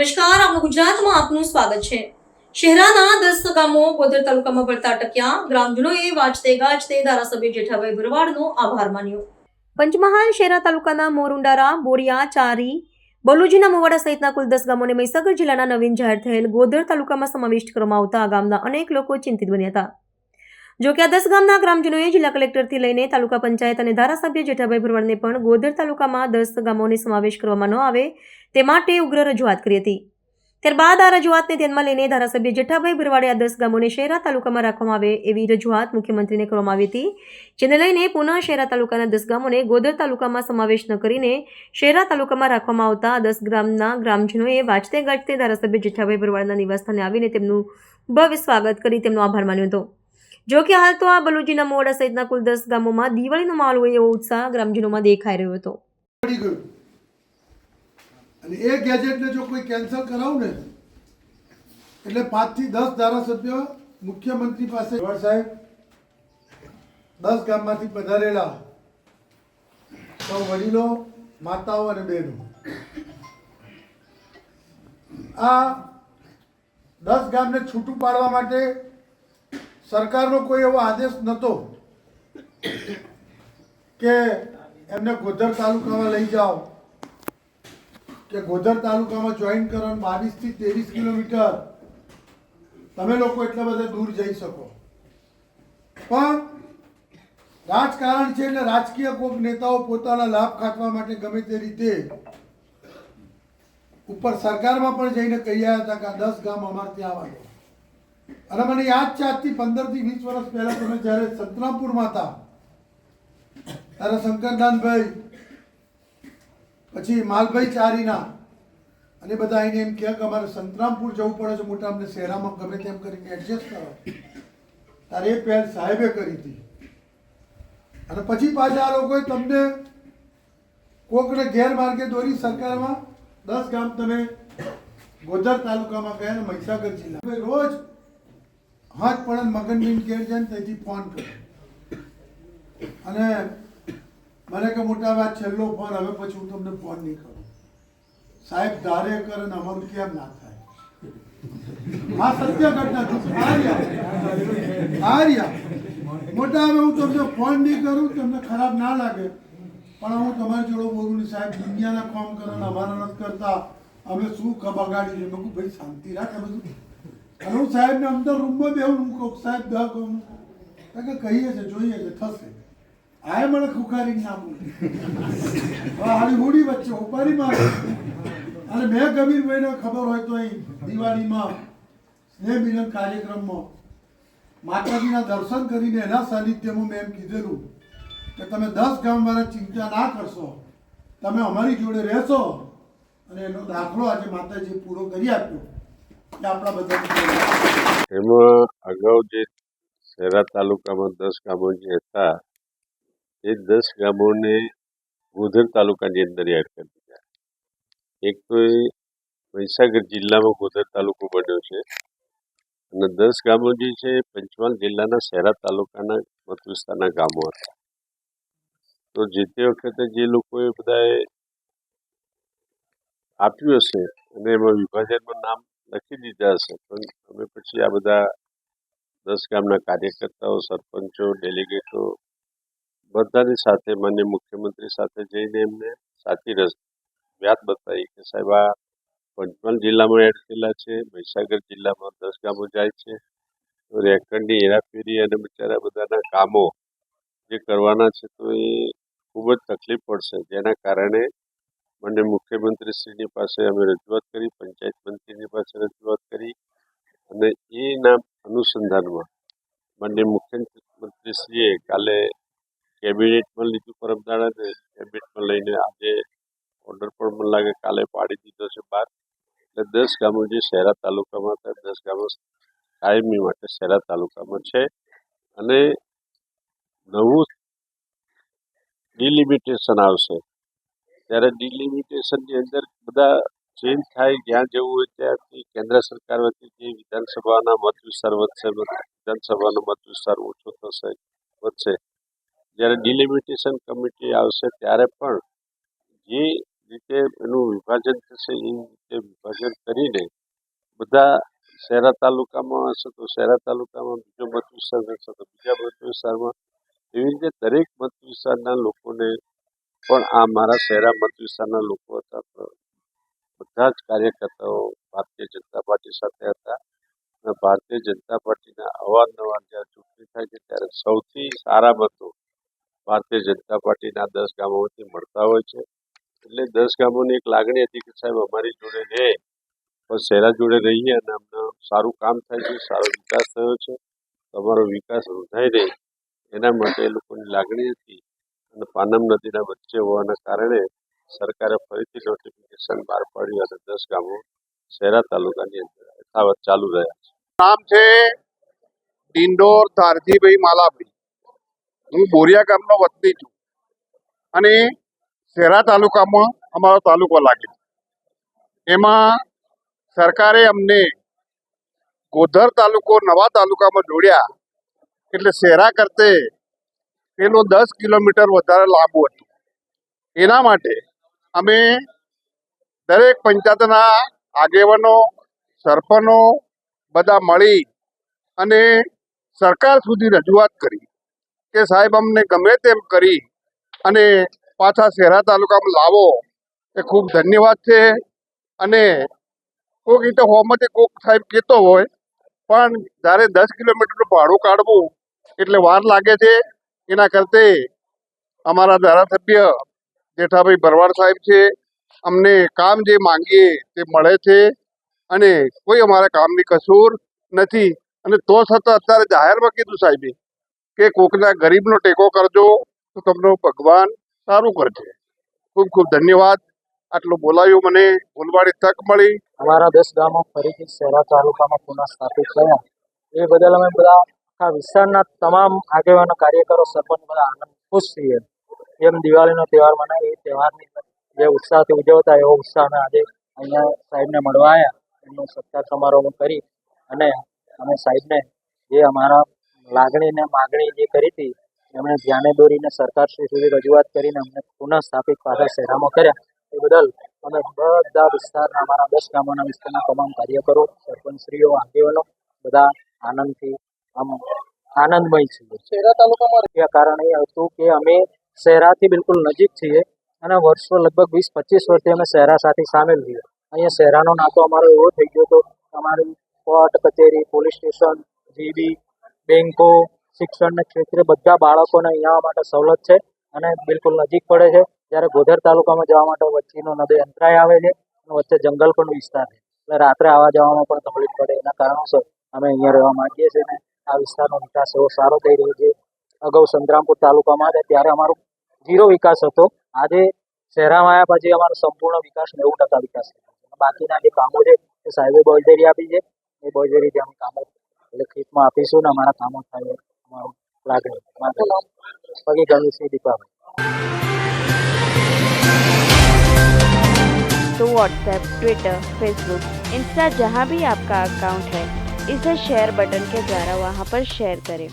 નમસ્કાર, આપનું ગુજરાતમાં આપનું સ્વાગત છે। શહેરાના 10 ગામો ગોધરા તાલુકામાં પડતા અટક્યા। ગ્રામજનોએ વાજતે ગાજતે ધારાસભ્ય જેઠાભાઈ ભરવાડનો આભાર માન્યો। પંચમહાલ શહેરા તાલુકાના મોરુંડારા, બોરિયા, ચારી, બલુજીના મોવાડા સહિતના કુલ 10 ગામોને મહીસાગર જિલ્લાના નવીન જાહેર થયેલ ગોધરા તાલુકામાં સમાવિષ્ટ કરવામાં આવતા આ ગામના અનેક લોકો ચિંતિત બન્યા હતા। જો કે આ 10 ગામના ગ્રામજનોએ જિલ્લા કલેક્ટરથી લઈને તાલુકા પંચાયત અને ધારાસભ્ય જેઠાભાઈ ભરવાડને પણ ગોધરા તાલુકામાં 10 ગામોને સમાવેશ કરવામાં ન આવે તે માટે ઉગ્ર રજૂઆત કરી હતી। ત્યારબાદ આ રજૂઆતને ધ્યાનમાં લઈને ધારાસભ્ય જેઠાભાઈ ભરવાડે આ 10 ગામોને શહેરા તાલુકામાં રાખવામાં આવે એવી રજૂઆત મુખ્યમંત્રીને કરવામાં આવી હતી, જેને લઈને પુનઃ શહેરા તાલુકાના 10 ગામોને ગોધરા તાલુકામાં સમાવેશ ન કરીને શહેરા તાલુકામાં રાખવામાં આવતા 10 ગામના ગ્રામજનોએ વાજતે ગાજતે ધારાસભ્ય જેઠાભાઈ ભરવાડના નિવાસસ્થાને આવીને તેમનું ભવ્ય સ્વાગત કરી તેમનો આભાર માન્યો હતો। જો કે હાલ તો આ બલુજીના મોવાડા સહિતના કુલ 10 ગામોમાં દિવાળીનો માહોલ હોય એવો ઉત્સાહ ગ્રામજનોમાં દેખાઈ રહ્યો હતો। અને એ ગેજેટને જો કોઈ કેન્સલ કરાવું ને એટલે 5 થી 10 ધારાસભ્ય મુખ્યમંત્રી પાસે સાહેબ 10 ગામમાંથી પધારેલા સૌ વડીલો, માતાઓ અને બહેનો, આ 10 ગામને છૂટું પાડવા માટે સરકારનો કોઈ એવો આદેશ નહોતો કે એમને ગોધરા તાલુકામાં લઈ જાઓ કે ગોધરા તાલુકામાં જોઈન કરો, 22 થી 23 કિલોમીટર તમે લોકો એટલા બધા દૂર જઈ શકો। પણ રાજકારણ છે એટલે રાજકીય કોઈક નેતાઓ પોતાના લાભ ખાટવા માટે ગમે તે રીતે ઉપર સરકારમાં પણ જઈને કહી આવ્યા હતા કે આ 10 ગામ અમારે ત્યાં આવવા। અને મને યાદ છે આજથી 15 થી 20 વર્ષ પહેલા તમે જ્યારે સંતરામપુરમાં હતા ત્યારે શંકરદાનભાઈ, પછી માલભાઈ ચારીના અને બધા આવીને એમ કહે કે અમારે સંતરામપુર જવું પડે છે, મોટા અમને શહેરામાં ગમે તેમ કરીને એડજસ્ટ કરો। ત્યારે એ પહેલ સાહેબે કરી હતી અને પછી પાછા આ લોકોએ તમને કોકને ગેરમાર્ગે દોરી સરકારમાં 10 ગામ તમે ગોધરા તાલુકામાં ગયા ને મહીસાગર જિલ્લા રોજ હાથ પડે મગનબીન ઘેર જાય ને ત્યાંથી ફોન કર્યો અને મને કે મોટા ભાઈ છેલ્લો ફોન, હવે પછી હું તમને ફોન નહીં કરું। સાહેબ ધારે કરે ને અમારું કેમ ના થાય? આ સત્ય ઘટના મોટા હવે હું તમને ફોન નહીં કરું, તમને ખરાબ ના લાગે, પણ હું તમારી જોડે બોલું નહીં સાહેબ, દુનિયાના કામ કરે ને અમારા નથી કરતા, અમે શું બગાડી છે? મેં ભાઈ શાંતિ રાખ બધું। અને હું સાહેબને અંદર રૂમમાં બેહું, હું કહું સાહેબ દવા કહું કે કહીએ છે, જોઈએ છે, થશે। આય મને ખુખારી ના બોલી હારી હોડી વચ્ચે ઉપાડી મારે। અને મેં કબીરભાઈને ખબર હોય તો અહીં દિવાળીમાં સ્નેહ મિલન કાર્યક્રમમાં માતાજીના દર્શન કરીને એના સાનિધ્યમાં મેં એમ કીધેલું કે તમે 10 ગામવાળા ચિંતા ના કરશો, તમે અમારી જોડે રહેશો અને એનો દાખલો આજે માતાજીએ પૂરો કરી આપ્યો કે આપણા બધા। એમાં અગાઉ જે શહેરા તાલુકામાં 10 ગામો જે હતા એ 10 ગામોને ગોધરા તાલુકાની અંદર એડ કરી દીધા। એક તો એ મહીસાગર જિલ્લામાં ગોધરા તાલુકો બન્યો છે અને 10 ગામો જે છે એ પંચમહાલ જિલ્લાના શહેરા તાલુકાના મત વિસ્તારના ગામો હતા। તો જે તે વખતે જે લોકોએ બધાએ આપ્યું હશે અને એમાં વિભાજનમાં નામ લખી દીધા હશે, પણ અમે પછી આ બધા 10 ગામના કાર્યકર્તાઓ, સરપંચો, ડેલિગેટો બધાની સાથે માન્ય મુખ્યમંત્રી સાથે જઈને એમને સાચી વાત બતાવી કે સાહેબ આ પંચમહાલ જિલ્લામાં એડ થયેલા છે, મહીસાગર જિલ્લામાં 10 ગામો જાય છે, તો રેકર્ડની હેરાફેરી અને બિચારા બધાના કામો જે કરવાના છે તો એ ખૂબ જ તકલીફ પડશે, જેના કારણે માન્ય મુખ્યમંત્રીશ્રીની પાસે અમે રજૂઆત કરી, પંચાયત મંત્રીની પાસે રજૂઆત કરી અને એના અનુસંધાનમાં માન્ય મુખ્યમંત્રીશ્રીએ કાલે કેબિનેટમાં લીધું પરમદાડાને, કેબિનેટમાં લઈને આજે ઓર્ડર પણ મને લાગે કાલે પાડી દીધો છે બહાર। એટલે 10 ગામો જે શહેરા તાલુકામાં હતા 10 ગામો કાયમી માટે શહેરા તાલુકામાં છે અને નવું ડિલિમિટેશન આવશે ત્યારે ડિલિમિટેશનની અંદર બધા ચેન્જ થાય, જ્યાં જવું હોય ત્યાંથી કેન્દ્ર સરકાર વતી જે વિધાનસભાના મત વિસ્તાર વધશે, વિધાનસભાનો મત વિસ્તાર ઓછો થશે, વધશે। જ્યારે ડિલિમિટેશન કમિટી આવશે ત્યારે પણ જે રીતે એનું વિભાજન થશે એ રીતે વિભાજન કરીને બધા શહેરા તાલુકામાં હશે તો શહેરા તાલુકામાં બીજો મત વિસ્તાર હશે તો બીજા મત વિસ્તારમાં એવી રીતે દરેક મત વિસ્તારના લોકોને પણ આ મારા શહેરા મત વિસ્તારના લોકો હતા તો બધા જ કાર્યકર્તાઓ ભારતીય જનતા પાર્ટી સાથે હતા અને ભારતીય જનતા પાર્ટીના અવારનવાર જ્યારે ચૂંટણી થાય છે ત્યારે સૌથી સારા મતો ભારતીય જનતા પાર્ટીના 10 ગામોમાંથી મળતા હોય છે એટલે 10 ગામોની એક લાગણી હતી કે સાહેબ અમારી જોડે રહે પણ શહેરા જોડે રહીએ અને અમને સારું કામ થાય છે સારો વિકાસ થયો છે તમારો વિકાસ રૂંધાઈ રહે એના માટે એ લોકોની લાગણી હતી અને પાનમ નદીના વચ્ચે હોવાના કારણે સરકારે ફરીથી નોટિફિકેશન બહાર પાડ્યું અને 10 ગામો શહેરા તાલુકાની અંદર યથાવત ચાલુ રહ્યા છે. નામ છે ડિંડોર તારજીભાઈ માલાભાઈ. હું બોરિયા ગામનો વતની છું અને શહેરા તાલુકામાં અમારો તાલુકો લાગે છે. એમાં સરકારે અમને ગોધર તાલુકો નવા તાલુકામાં જોડ્યા એટલે શહેરા કરતે પેલો 10 કિલોમીટર વધારે લાંબુ હતું. એના માટે અમે દરેક પંચાયતના આગેવાનો સરપંચો બધા મળી અને સરકાર સુધી રજૂઆત કરી કે સાહેબ અમને ગમે તેમ કરી અને પાછા શહેરા તાલુકામાં લાવો એ ખૂબ ધન્યવાદ છે. અને કોઈક રીતે હોમાંથી કોઈક સાહેબ કહેતો હોય પણ જ્યારે 10 કિલોમીટરનું ભાડું કાઢવું એટલે વાર લાગે છે. એના કરતે અમારા ધારાસભ્ય જેઠાભાઈ ભરવાડ સાહેબ છે અમને કામ જે માંગીએ તે મળે છે અને કોઈ અમારા કામની કસૂર નથી. અને તો છતાં અત્યારે જાહેરમાં કીધું સાહેબે કે કોકના ગરીબનો ટેકો કરજો તો તમને ભગવાન સારું કરશે. ખૂબ ખૂબ ધન્યવાદ. આટલું બોલાયું મને બોલવાની તક મળી. અમારા 10 ગામો ફરીથી શહેરા તાલુકામાં પુનઃ સ્થાપિત થયા એ બદલ અમે બધા આખા વિસ્તારના તમામ આગેવાનો કાર્યકરો સરપંચ બધા આનંદ ખુશ છીએ. જેમ દિવાળીનો તહેવાર મનાવે એ તહેવારની જે ઉત્સાહથી ઉજવતા એવો ઉત્સાહ અમે આજે અહીંયા સાહેબને મળવા આવ્યા એમનો સત્કાર સમારોહ કરી અને અમે સાહેબને જે અમારા લાગણીને માગણી જે કરી હતી એમણે ધ્યાને દોરીને સરકારશ્રી સુધી રજૂઆત કરીને અમને પુનઃ સ્થાપિત પાછા શહેરામાં કર્યા એ બદલ અમે બધા વિસ્તારના અમારા 10 ગામોના વિસ્તારના તમામ કાર્યકરો સરપંચશ્રીઓ આગેવાનો બધા આનંદથી આમ આનંદમય છીએ. શહેરા તાલુકામાં રહ્યા કારણ એ હતું કે અમે શહેરાથી બિલકુલ નજીક છીએ અને વર્ષો લગભગ 20-25 વર્ષથી અમે શહેરા સાથે સામેલ છીએ. અહીંયા શહેરાનો નાતો અમારો એવો થઈ ગયો હતો અમારી કોર્ટ કચેરી પોલીસ સ્ટેશન જીબી બેંકો શિક્ષણના ક્ષેત્રે બધા બાળકોને અહીંયા માટે સવલત છે અને બિલકુલ નજીક પડે છે. જ્યારે ગોધર તાલુકામાં જવા માટે વચ્ચેનો નદી અંતરાય આવે છે અને વચ્ચે જંગલ પણ વિસ્તાર છે એટલે રાત્રે આવવા જવામાં પણ તકલીફ પડે. એના કારણોસર અમે અહીંયા રહેવા માંગીએ છીએ અને આ વિસ્તારનો વિકાસ એવો સારો થઈ રહ્યો છે. અગાઉ સંતરામપુર તાલુકામાં હતા ત્યારે અમારો 0 વિકાસ હતો. આજે શહેરામાં આવ્યા પછી અમારો સંપૂર્ણ વિકાસ 90% વિકાસ થયો છે. બાકીના જે કામો છે એ સાહેબે બોલજેરી આપી છે એ બોલજેરીથી અમે કામો લેખિતમાં આપીશું ને અમારા કામો થાય અમારું લાગણી પગી ગણેશસિંહ દીપાભાઈ. तो व्हाट्सएप, ट्विटर, फेसबुक, इंस्टा जहाँ भी आपका अकाउंट है इसे शेयर बटन के द्वारा वहाँ पर शेयर करें